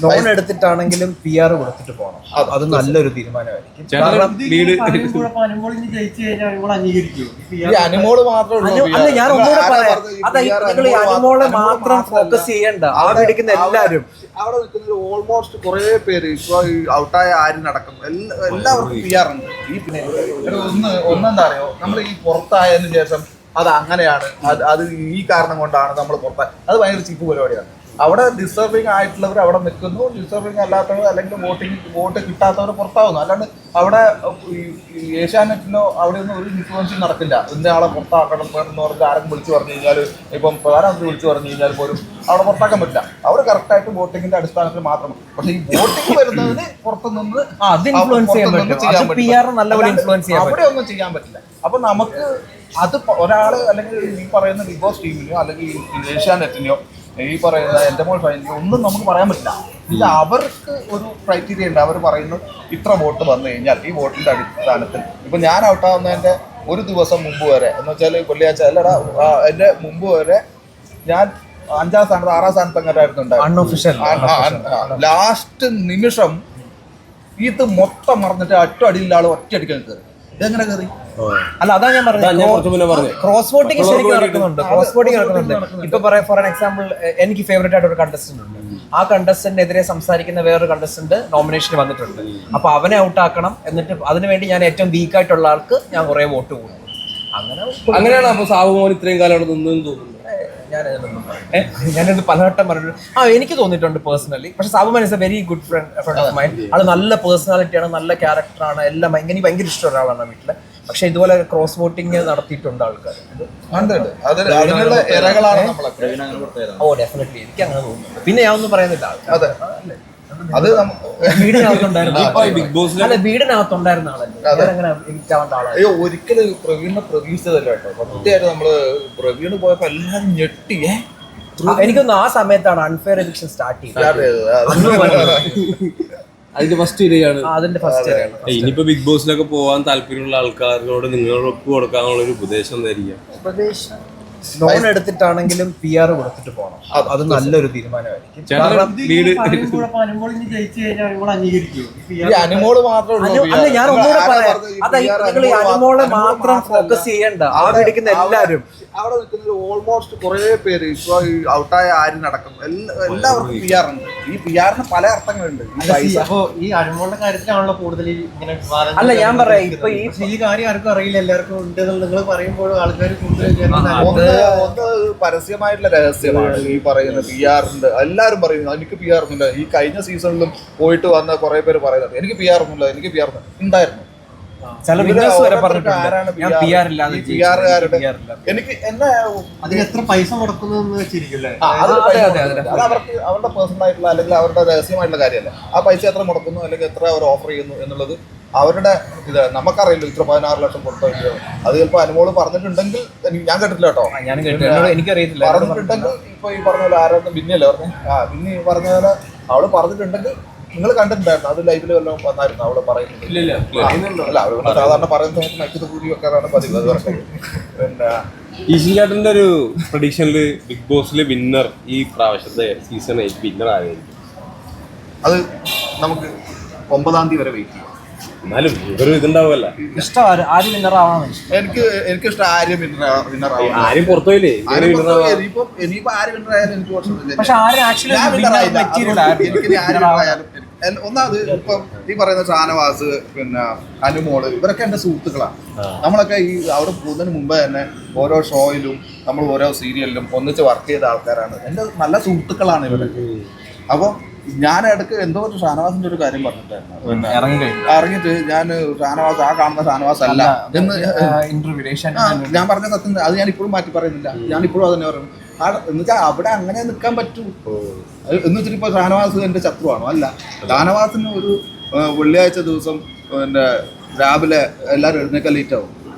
Loan എടുത്തിട്ടാണെങ്കിലും PR കൊടുത്തിട്ട് പോകണം. അത് നല്ലൊരു തീരുമാനമായിരിക്കും. അനുമോള് മാത്രമേ അല്ല, ഞാൻ ഒന്നുകൂടെ പറയാം. നിങ്ങൾ ഈ അനുമോളെ മാത്രം ഫോക്കസ് ചെയ്യണ്ട. അവിടെ എടുക്കുന്ന എല്ലാവരും അവിടെ നിൽക്കുന്ന ഓൾമോസ്റ്റ് കുറെ പേര് ഇപ്പൊ ഔട്ടായ ആരിനടക്കം എല്ലാവർക്കും PR ഉണ്ട്. ഈ പിന്നെ ഒന്നെന്താ അറിയോ, നമ്മൾ ഈ പുറത്തായതിനു ശേഷം അത് അങ്ങനെയാണ്, അത് ഈ കാരണം കൊണ്ടാണ് നമ്മൾ പുറത്തായ, അത് ഭയങ്കര ചീപ്പ് പരിപാടിയാണ്. അവിടെ ഡിസർവിങ് ആയിട്ടുള്ളവർ അവിടെ നിൽക്കുന്നു, ഡിസർവിങ് അല്ലാത്തവർ അല്ലെങ്കിൽ വോട്ട് കിട്ടാത്തവർ പുറത്താവുന്നു. അല്ലാണ്ട് അവിടെ ഏഷ്യാനെറ്റിലോ അവിടെ ഒന്നും ഒരു ഇൻഫ്ലുവൻസും നടക്കില്ല. ഇന്ന ആളെ പുറത്താക്കണം എന്ന് പറഞ്ഞാൽ ആരും വിളിച്ചു പറഞ്ഞു കഴിഞ്ഞാൽ, ഇപ്പം പ്രധാനമന്ത്രി വിളിച്ചു പറഞ്ഞു കഴിഞ്ഞാൽ പോലും അവിടെ പുറത്താക്കാൻ പറ്റില്ല. അവിടെ കറക്റ്റായിട്ട് വോട്ടിങ്ങിന്റെ അടിസ്ഥാനത്തിൽ മാത്രം. പക്ഷെ ഈ വോട്ടിങ് വരുന്നതിന് പുറത്തുനിന്ന് അവിടെ ഒന്നും ചെയ്യാൻ പറ്റില്ല. അപ്പൊ നമുക്ക് അത് ഒരാള് അല്ലെങ്കിൽ ഈ പറയുന്ന ബിഗ് ബോസ് ടീമിനെയോ അല്ലെങ്കിൽ ഏഷ്യാനെറ്റിനെയോ ഈ പറയുന്ന എൻ്റെ മോൾ ഫൈനലിയോ ഒന്നും നമുക്ക് പറയാൻ പറ്റില്ല. ഇല്ല, അവർക്ക് ഒരു ക്രൈറ്റീരിയ ഉണ്ട്. അവർ പറയുന്നു ഇത്ര വോട്ട് വന്നു കഴിഞ്ഞാൽ ഈ വോട്ടിന്റെ അടിസ്ഥാനത്തിൽ ഇപ്പൊ ഞാൻ ഔട്ടാവുന്നതിന്റെ ഒരു ദിവസം മുമ്പ് വരെ എന്ന് വെച്ചാൽ വെള്ളിയാഴ്ച അല്ലടാ, എൻ്റെ മുമ്പ് വരെ ഞാൻ 5ാം സ്ഥാനത്ത് 6ാം സ്ഥാനത്ത് അങ്ങനെയായിരുന്നു. ലാസ്റ്റ് നിമിഷം ഇത് മൊത്തം മറന്നിട്ട് അടിയിലുള്ള ആൾ ഒറ്റയടിക്കാൻ കയറി. ഇതെങ്ങനെ കയറി? അല്ല, അതാ ഞാൻ പറഞ്ഞത്. ക്രോസ് വോട്ടിംഗ് ശരിക്കും നടക്കുന്നുണ്ട്. ഇപ്പൊ പറയാം, ഫോർ എക്സാമ്പിൾ എനിക്ക് ഫേവറേറ്റ് ആയിട്ട് ഒരു കണ്ടസ്റ്റന്റ് ഉണ്ട്. ആ കണ്ടസ്റ്റന്റിനെതിരെ സംസാരിക്കുന്ന വേറൊരു കണ്ടസ്റ്റന്റ് നോമിനേഷന് വന്നിട്ടുണ്ട്. അപ്പൊ അവനെ ഔട്ടാക്കണം. എന്നിട്ട് അതിനുവേണ്ടി ഞാൻ ഏറ്റവും വീക്ക് ആയിട്ടുള്ള ആൾക്ക് ഞാൻ കുറെ വോട്ട് കൊടുക്കും. അങ്ങനെയാണ്. അപ്പൊ സാബുമോൻ ഇത്രയും കാലം അവിടെ നിന്നെന്ന് തോന്നുന്നു. ഞാനിത് പലവട്ടം പറഞ്ഞു. എനിക്ക് തോന്നിയിട്ടുണ്ട് പേഴ്സണലി. പക്ഷെ Sabuman is a very good friend of mine. ആള് നല്ല പേഴ്സണാലിറ്റിയാണ്, നല്ല ക്യാരക്ടറാണ്, എല്ലാം എനിക്ക് ഭയങ്കര ഇഷ്ടമുള്ള ഒരാളാണ് വീട്ടില്. പക്ഷെ ഇതുപോലെ ക്രോസ് വോട്ടിങ് നടത്തിയിട്ടുണ്ട് ആൾക്കാർ. ഓ ഡെഫിനറ്റ്ലി, എനിക്ക് അങ്ങനെ തോന്നുന്നു. പിന്നെ ഞാൻ ഒന്നും പറയുന്നില്ല. അത് വീടിനകത്തുണ്ടായിരുന്ന ആളല്ലേ. ഒരിക്കലും പ്രവീണിനെ പ്രതീക്ഷിച്ചതല്ല കേട്ടോ. സത്യമായിട്ട് നമ്മള് പ്രവീണ് പോയപ്പോ എല്ലാം ഞെട്ടിയേ. എനിക്കൊന്ന് ആ സമയത്താണ് അൺഫെയർ എവിക്ഷൻ സ്റ്റാർട്ട് ചെയ്തത്. അതിന്റെ ഫസ്റ്റ് ഇരയാണ്. അതിന്റെ ഫസ്റ്റ് ഇരയാണ്. ഇനിയിപ്പോ ബിഗ് ബോസിലൊക്കെ പോകാൻ താല്പര്യമുള്ള ആൾക്കാരോട് നിങ്ങൾ ഒപ്പ് കൊടുക്കാനുള്ള ഒരു ഉപദേശം എന്തായിരിക്കും? ലോൺ എടുത്തിട്ടാണെങ്കിലും PR കൊടുത്തിട്ട് പോകണം. അത് നല്ലൊരു തീരുമാനമായിരിക്കും. അനുമോള് മാത്രമേ അല്ല, ഞാൻ ഒന്നുകൂടെ പറയാം. നിങ്ങൾ ഈ അനുമോളെ മാത്രം ഫോക്കസ് ചെയ്യണ്ട. അവിടെ എടുക്കുന്ന എല്ലാവരും അവിടെ നിൽക്കുന്ന ഓൾമോസ്റ്റ് കുറെ പേര് ഇപ്പൊ ഔട്ടായ ആരിനടക്കം എല്ലാവർക്കും PR ഉണ്ട്. ഈ PRന് പല അർത്ഥങ്ങളുണ്ട്. അപ്പൊ ഈ അനുമോളുടെ കാര്യത്തിലാണല്ലോ കൂടുതൽ ഇങ്ങനെ. അല്ല, ഞാൻ പറയാം, ഇപ്പൊ ഈ കാര്യം ആർക്കും അറിയില്ല, എല്ലാവർക്കും ഉണ്ട്. നിങ്ങൾ പറയുമ്പോൾ ആൾക്കാർ കൂടുതൽ ഒന്ന് പരസ്യമായിട്ടുള്ള രഹസ്യമാണ് ഈ പറയുന്ന PR ഉണ്ട്. എല്ലാവരും പറയുന്നു എനിക്ക് PR ഒന്നുമില്ല. ഈ കഴിഞ്ഞ സീസണിലും പോയിട്ട് വന്ന കുറെ പേര് പറയുന്നത് എനിക്ക് PR ഒന്നുമില്ല, എനിക്ക് PR ഉണ്ടായിരുന്നു. എനിക്ക് എന്നെ അതിന് എത്ര പൈസ മുടക്കുന്നു വെച്ചിരിക്കും. അത് അവരുടെ പേഴ്സണൽ ആയിട്ടുള്ള അല്ലെങ്കിൽ അവരുടെ രഹസ്യമായിട്ടുള്ള കാര്യമല്ല. ആ പൈസ എത്ര മുടക്കുന്നു അല്ലെങ്കിൽ എത്ര അവർ ഓഫർ ചെയ്യുന്നു എന്നുള്ളത് അവരുടെ ഇത് നമുക്കറിയില്ല. ഇത്ര 16 ലക്ഷം കൊടുത്തോ. അത് ചിലപ്പോൾ അനുമോള് പറഞ്ഞിട്ടുണ്ടെങ്കിൽ ഞാൻ കേട്ടിട്ടില്ല കേട്ടോ. എനിക്കറിയത്തില്ല. പറഞ്ഞിട്ടുണ്ടെങ്കിൽ ഇപ്പൊ ഈ പറഞ്ഞ പോലെ ആരാണ് ബിന്നിയല്ലേ പറഞ്ഞേ, ബിന്നി പറഞ്ഞ പോലെ അവള് പറഞ്ഞിട്ടുണ്ടെങ്കിൽ നിങ്ങൾ കണ്ടിട്ടുണ്ടായിരുന്നു. അത് ലൈവില് വല്ലതും വന്നായിരുന്നു അവള് പറയുന്നത്? അല്ല, അവര് സാധാരണ പറയുന്ന സമയത്ത് മറ്റത് കൂടി വെക്കാറാണ് പതിവ്. അത് പിന്നെ ഈശിൻചാട്ടന്റെ ഒരു പ്രഡിക്ഷനില് ബിഗ് ബോസിലെ വിന്നർ ഈ പ്രാവശ്യത്തെ സീസൺ 8 വിന്നർ ആയിരിക്കും. അത് നമുക്ക് 9-ാം തീയതി വരെ വെയിറ്റ് ചെയ്യാം. എന്നാലും ഇതൊരു ഇതുണ്ടാവുമല്ല. ഇഷ്ടം ആരും വിന്നറാവണം. എനിക്കിഷ്ടം ആരും വിന്നർ ആവും. ആരും പുറത്തുപോയില്ലേ? ഇനിയിപ്പോ ആര് വിന്നർ ആയാലും എനിക്ക് പ്രശ്നമില്ല. പക്ഷെ ഒന്നാമത് ഇപ്പം ഈ പറയുന്ന ഷാനവാസ്, പിന്നെ അനുമോള്, ഇവരൊക്കെ എന്റെ സുഹൃത്തുക്കളാണ്. നമ്മളൊക്കെ ഈ അവിടെ പോകുന്നതിന് മുമ്പ് തന്നെ ഓരോ ഷോയിലും നമ്മൾ ഓരോ സീരിയലിലും ഒന്നിച്ച് വർക്ക് ചെയ്ത ആൾക്കാരാണ്. എന്റെ നല്ല സുഹൃത്തുക്കളാണ് ഇവരൊക്കെ. അപ്പൊ ഞാൻ ഇടയ്ക്ക് എന്തോ ഒരു ഷാനവാസിന്റെ ഒരു കാര്യം പറഞ്ഞിട്ടായിരുന്നു. ഇറങ്ങിയിട്ട് ഞാൻ ഷാനവാസ് ആ കാണുന്ന ഷാനവാസ് അല്ല എന്ന് ഞാൻ പറഞ്ഞ സത്യം. അത് ഞാൻ ഇപ്പോഴും മാറ്റി പറയുന്നില്ല. ഞാൻ ഇപ്പോഴും അതന്നെ പറയുന്നു. എന്നുവെച്ചാൽ അവിടെ അങ്ങനെ നിൽക്കാൻ പറ്റൂ എന്ന് വെച്ചിട്ട് ഇപ്പൊ ഷാനവാസ് എന്റെ ശത്രുവാണോ? അല്ല. ഷാനവാസിന് ഒരു വെള്ളിയാഴ്ച ദിവസം പിന്നെ രാവിലെ എല്ലാവരും എഴുന്നേക്കാൻ ലേറ്റ് ആവും.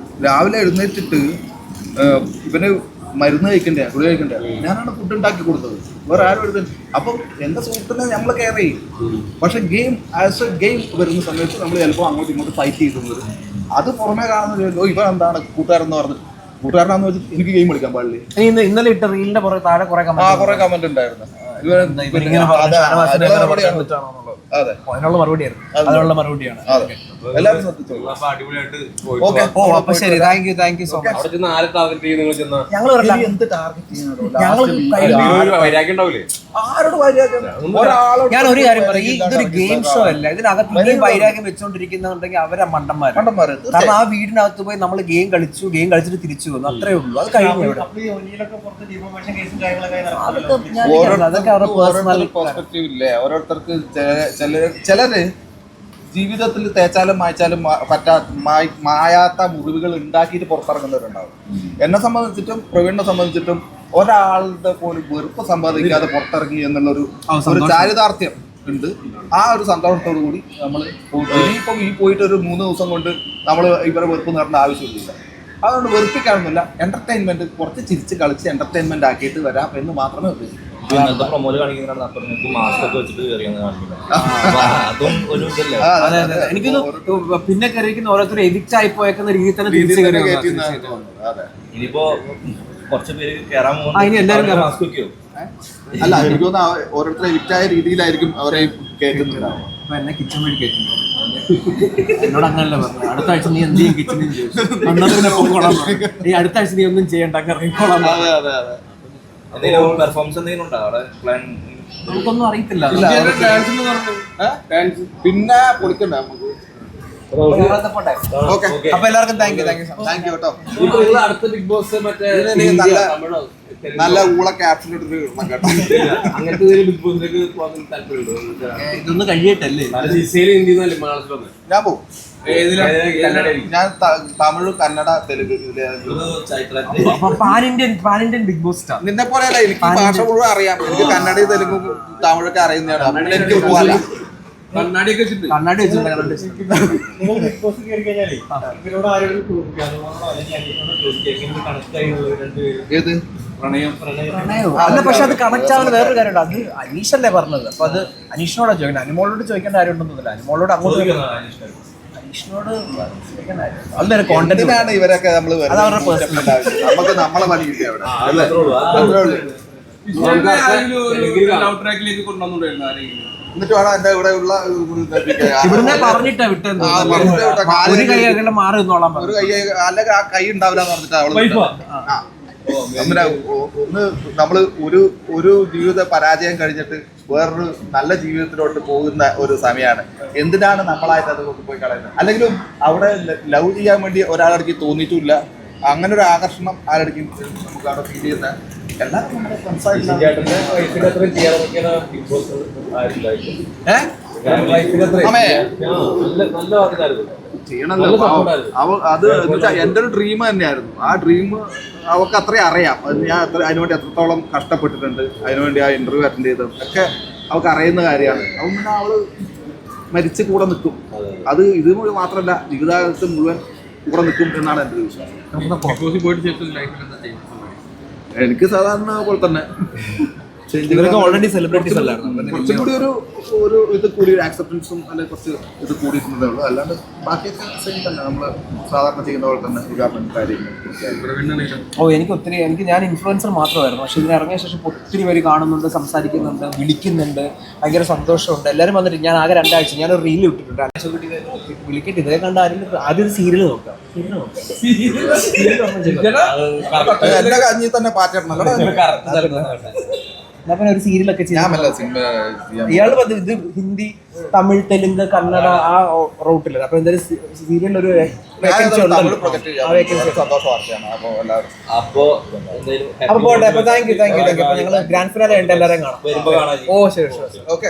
രാവിലെ എഴുന്നേറ്റിട്ട് ഇവന് മരുന്ന് കഴിക്കണ്ടേ, ഗുളി കഴിക്കണ്ടേ, ഞാനാണ് ഫുഡ് ഉണ്ടാക്കി കൊടുത്തത്. വേറെ ആരും എഴുതുന്നത്. അപ്പം എൻ്റെ സുഹൃത്തിനെ നമ്മൾ കെയർ ചെയ്യും. പക്ഷെ ഗെയിം ആസ് എ ഗെയിം വരുന്ന സമയത്ത് നമ്മൾ ചിലപ്പോൾ അങ്ങോട്ടും ഇങ്ങോട്ട് ഫൈറ്റ് ചെയ്തു. അത് പുറമേ കാണുന്നത് ഇവൻ എന്താണ് കൂട്ടുകാരെന്ന് പറഞ്ഞിട്ട്, കൂട്ടുകാരനാന്ന് വെച്ചിട്ട് എനിക്ക് ഗെയിം കളിക്കാൻ പാടില്ലേ. ഇന്നലെ ഇട്ട റീലിന്റെ താഴെ കുറെ കമന്റ് ഉണ്ടായിരുന്നു. ഇവരിങ്ങനെ പറഞ്ഞു ഷാനവാസിനെ അങ്ങനെ പറയാൻ പറ്റാണെന്നുള്ളത്. അതെ അതിനുള്ള മറുപടിയായിരുന്നു, അതിനുള്ള മറുപടിയാണ്. അതെ എല്ലാവരും ശ്രദ്ധിച്ചോളൂ. അപ്പൊ അടിപൊളിയായിട്ട് ഓക്കെ ഓ അപ്പൊ ശരി, താങ്ക് യു സോ മച്ച്. അവിടെ ചെന്ന് ആരെ ടാർഗറ്റ് ചെയ്യും നിങ്ങൾ ചെന്ന ഞങ്ങൾ എന്ത് ടാർഗറ്റ് ചെയ്യാനോ വൈരാഗ്യം ഉണ്ടാവില്ലേ? ആരോട് വൈരാഗ്യം? ഒരാളോട് ഞാൻ ഒരു കാര്യം പറയും, ഇതൊരു ഗെയിം ഷോ അല്ല. ഇതിനകത്ത് ഇനിയും വൈരാഗ്യം വെച്ചോണ്ടിരിക്കുന്നുണ്ടെങ്കിൽ അവരെ മണ്ടന്മാര്. കാരണം ആ വീടിനകത്ത് പോയി നമ്മൾ ഗെയിം കളിച്ചിട്ട് തിരിച്ചു വന്നു, അത്രേ ഉള്ളൂ. അത് കഴിഞ്ഞു ഇവിടെ. അപ്പൊ ഈ ഒന്നിലൊക്കെ പുറത്ത് ഡിഫോമേഷൻ കേസും കാര്യങ്ങളൊക്കെ നടക്കുമല്ലോ. അതൊക്കെ ഞാൻ വിചാരിച്ചു, അതൊക്കെ അവരുടെ പേഴ്സണൽ പെർസ്പെക്റ്റീവ് ഇല്ലേ ഓരോരുത്തർക്ക്. ചിലര് ജീവിതത്തിൽ തേച്ചാലും മായ്ച്ചാലും മായാത്ത മുറിവുകൾ ഉണ്ടാക്കിയിട്ട് പുറത്തിറങ്ങുന്നവരുണ്ടാവും. എന്നെ സംബന്ധിച്ചിട്ടും പ്രവീണിനെ സംബന്ധിച്ചിട്ടും ഒരാളുടെ പോലും വെറുപ്പ് സമ്പാദിക്കാതെ പുറത്തിറങ്ങി എന്നുള്ളൊരു ചാരിതാർത്ഥ്യം ഉണ്ട്. ആ ഒരു സന്തോഷത്തോടു കൂടി നമ്മൾ ഇനിയിപ്പം ഈ പോയിട്ട് ഒരു 3 ദിവസം കൊണ്ട് നമ്മൾ ഇവരെ വെറുപ്പ് നേടേണ്ട ആവശ്യമില്ല. അതുകൊണ്ട് വെറുപ്പിക്കാനൊന്നുമില്ല. എന്റർടൈൻമെന്റ് കുറച്ച് ചിരിച്ച് കളിച്ച് എന്റർടൈൻമെന്റ് ആക്കിയിട്ട് വരാം എന്ന് മാത്രമേ ഉദ്ദേശിക്കൂ. ഇന്നത്തെ പ്രൊമോല് കാണിക്കുന്നതിനകത്ത് മാസ്ക് ഒക്കെ വെച്ചിട്ട് കയറിയെന്ന് കാണിക്കുന്നത്. അപ്പൊ അതും ഒരു ഇതല്ലേ. അതെ അതെ. എനിക്കൊന്ന് പിന്നെ കയറിയിരിക്കുന്ന ഓരോരുത്തർ എവിക്റ്റ് ആയി പോയേക്കുന്ന രീതിയിൽ തന്നെ തിരിച്ചു കയറി വന്നു. അതെ ഇനിയിപ്പോ കുറച്ച് പേര് കയറാൻ ഇനി എല്ലാവരും കയറാം. മാസ്ക് വെക്കോ? അല്ല എനിക്ക് തോന്നുന്നു ഓരോരുത്തരെ വിറ്റായ രീതിയിലായിരിക്കും അവരെ കേൾക്കുന്നുണ്ടാവും. അപ്പൊ എന്നെ കിച്ചൺ വഴി കേട്ടിട്ടുണ്ടോ? എന്നോട് അങ്ങനല്ല പറഞ്ഞു. അടുത്ത ആഴ്ച നീ എന്ത് ചെയ്യും കിച്ചണിൽ ചോദിച്ചു. ഈ അടുത്ത ആഴ്ച നീ ഒന്നും ചെയ്യണ്ട, ഇറങ്ങിക്കോളാം. അതെ അതെ അതെ എന്തെങ്കിലും പെർഫോമൻസ് എന്തെങ്കിലും ഉണ്ടോ അവിടെ പ്ലാൻ? നമുക്കൊന്നും അറിയത്തില്ല. പിന്നെ പൊളിക്കണ്ടേ നമുക്ക്. ഓക്കെ അപ്പൊ എല്ലാവർക്കും താങ്ക് യു താങ്ക് യു കേട്ടോ. ഇപ്പൊ നിങ്ങൾ അടുത്ത ബിഗ് ബോസ് മറ്റേ നല്ല ഊള ക്യാപ്ഷൻ ഇട്ടിട്ട് ഇടണം കേട്ടോ. അങ്ങനത്തെ ഒരു ബിഗ് ബോസിലേക്ക് പോകാൻ താല്പര്യമുണ്ടോ? ഇതൊന്നും കഴിയട്ടല്ലേ. ഹിന്ദി എന്നല്ലേ മലയാളത്തിലൊക്കെ? ഞാൻ പോവും. ഞാൻ തമിഴ് കന്നഡ തെലുങ്ക് അപ്പൊ pan Indian Bigg Boss star. നിന്നെ പോലെയല്ല, എനിക്ക് ഭാഷ മുഴുവൻ അറിയാം. എനിക്ക് കന്നഡയും തെലുങ്കും തമിഴൊക്കെ അറിയുന്നതാണ്. എനിക്ക് പോവാല്ല. കണ്ണാടിയൊക്കെ വെച്ചിട്ട് കണ്ണാടി വെച്ചിട്ടുണ്ട്. നിങ്ങൾ ബിഗ് ബോസ് കയറി കഴിഞ്ഞാലേ ഇവരോട് ആരോടും ചോദിക്കാം, അല്ലെങ്കിൽ അനീഷിനോട് ചോദിക്കാം, എങ്ങനെ കണക്ട് ആയിട്ടുള്ള രണ്ടുപേരും ഏത് പ്രണയം അല്ല, പക്ഷെ അത് കണക്ട് ആവുന്ന വേറൊരു കാര്യമുണ്ട്. അത് അനീഷല്ലേ പറഞ്ഞത്. അപ്പൊ അത് അനീഷിനോടാ ചോദിക്കണം. അനുമോളോട് ചോദിക്കേണ്ട കാര്യമുണ്ടെന്നില്ല. അനുമോളോട് അങ്ങോട്ട് അനീഷിനോട് ചോദിക്കേണ്ട കാര്യം. അതൊരു കോണ്ടന്റ് എന്തിനാണ് ഇവരൊക്കെ നമ്മള് അത് അവരുടെ personal. നമുക്ക് നമ്മളെ പണി കിട്ടിയ അവിടെ അല്ലേ? അത്രേ ഉള്ളൂ. അത്രേ ഉള്ളൂ. ലവ് ട്രാക്കിലേക്ക് കൊണ്ടുവന്നുണ്ടായിരുന്നു ആരെങ്കിലും? എന്നിട്ട് വേണം എന്റെ ഇവിടെ ഉള്ള ഇവിടുന്ന് പറഞ്ഞിട്ടാ വിട്ടത്. ഒരു കൈ അകലെ മാറി നിന്നോളാൻ ഒരു പറഞ്ഞു. കൈ അല്ലെങ്കിൽ ആ കൈ ഉണ്ടാവില്ല എന്ന് പറഞ്ഞിട്ട് ഒന്ന് നമ്മള് ഒരു ജീവിത പരാജയം കഴിഞ്ഞിട്ട് വേറൊരു നല്ല ജീവിതത്തിലോട്ട് പോകുന്ന ഒരു സമയമാണ്. എന്തിനാണ് നമ്മളായിട്ട് അത് കൊണ്ടുപോയി കളയുന്നത്? അല്ലെങ്കിലും അവിടെ ലവ് ചെയ്യാൻ വേണ്ടി ഒരാളടുക്ക് തോന്നിയിട്ടില്ല. അങ്ങനെ ഒരു ആകർഷണം ആരടുക്കും നമുക്ക് അവിടെ ഫീൽ ചെയ്യുന്ന എല്ലാവർക്കും നമ്മുടെ ഫ്രണ്ട്സായിട്ട് നല്ല വാക്കിലായിരുന്നു. ചെയ്യണല്ലോ. അത് എന്റെ ഒരു ഡ്രീം തന്നെയായിരുന്നു. ആ ഡ്രീം അവൾക്ക് അത്രയും അറിയാം. അത് ഞാൻ അതിനുവേണ്ടി എത്രത്തോളം കഷ്ടപ്പെട്ടിട്ടുണ്ട്, അതിനുവേണ്ടി ആ ഇന്റർവ്യൂ അറ്റൻഡ് ചെയ്തത് ഒക്കെ അവൾക്ക് അറിയുന്ന കാര്യമാണ്. അതുകൊണ്ട് അവള് മരിച്ച് കൂടെ നിൽക്കും. അത് ഇത് മാത്രമല്ല, ജീവിതകാലത്ത് മുഴുവൻ കൂടെ നിൽക്കും എന്നാണ് എൻ്റെ ഒരു വിശ്വാസം. എനിക്ക് സാധാരണ പോലെ തന്നെ ഇവരൊക്കെ ഓൾറെഡി സെലിബ്രിറ്റീസ് അല്ലായിരുന്നു. കുറച്ചും കൂടി ഒരു ഇത് കൂടി ആക്സെപ്റ്റൻസും അല്ലെങ്കിൽ കുറച്ച് ഇത് കൂടിയിട്ടുണ്ടേ ഉള്ളൂ. അല്ലാണ്ട് ബാക്കിയൊക്കെ സെയിം തന്നെ നമ്മൾ സാധാരണ ചെയ്യുന്ന പോലെ തന്നെ ഉദാഹരണം കാര്യങ്ങൾ. എനിക്ക് ഞാൻ ഇൻഫ്ലുവൻസർ മാത്രമായിരുന്നു. പക്ഷെ ഇതിന് ഇറങ്ങിയ ശേഷം ഒത്തിരി പേര് കാണുന്നുണ്ട്, സംസാരിക്കുന്നുണ്ട്, വിളിക്കുന്നുണ്ട്. ഭയങ്കര സന്തോഷമുണ്ട്. എല്ലാവരും വന്നിട്ട് ഞാൻ ആകെ 2 ആഴ്ച ഞാനൊരു റീൽ ഇട്ടിട്ടുണ്ട്. വിളിക്കട്ടെ, ഇതേ കണ്ട ആദ്യം സീരിയൽ നോക്കാം. എന്റെ കഞ്ഞി തന്നെ പാറ്റിടണല്ലോ. എന്നാ പിന്നെ ഒരു സീരിയലൊക്കെ ഞാനല്ല സിനിമ ഇയാള് ഇത് ഹിന്ദി, തമിഴ്, തെലുങ്ക്, കന്നഡ ആ റൂട്ടില്. അപ്പൊ എന്തായാലും സീരിയൽ ഒരു സന്തോഷ വാർത്തയാണ്. അപ്പോൾ എല്ലാവരും അപ്പൊ അപ്പൊ പോട്ടെ. അപ്പൊ താങ്ക് യു. അപ്പൊ ഞങ്ങള് ഗ്രാൻഡ് ഫിനാലെ ഉണ്ട്, എല്ലാവരെയും കാണാം. വരുമ്പോ കാണാം. ഓ ശരി. ഓക്കെ.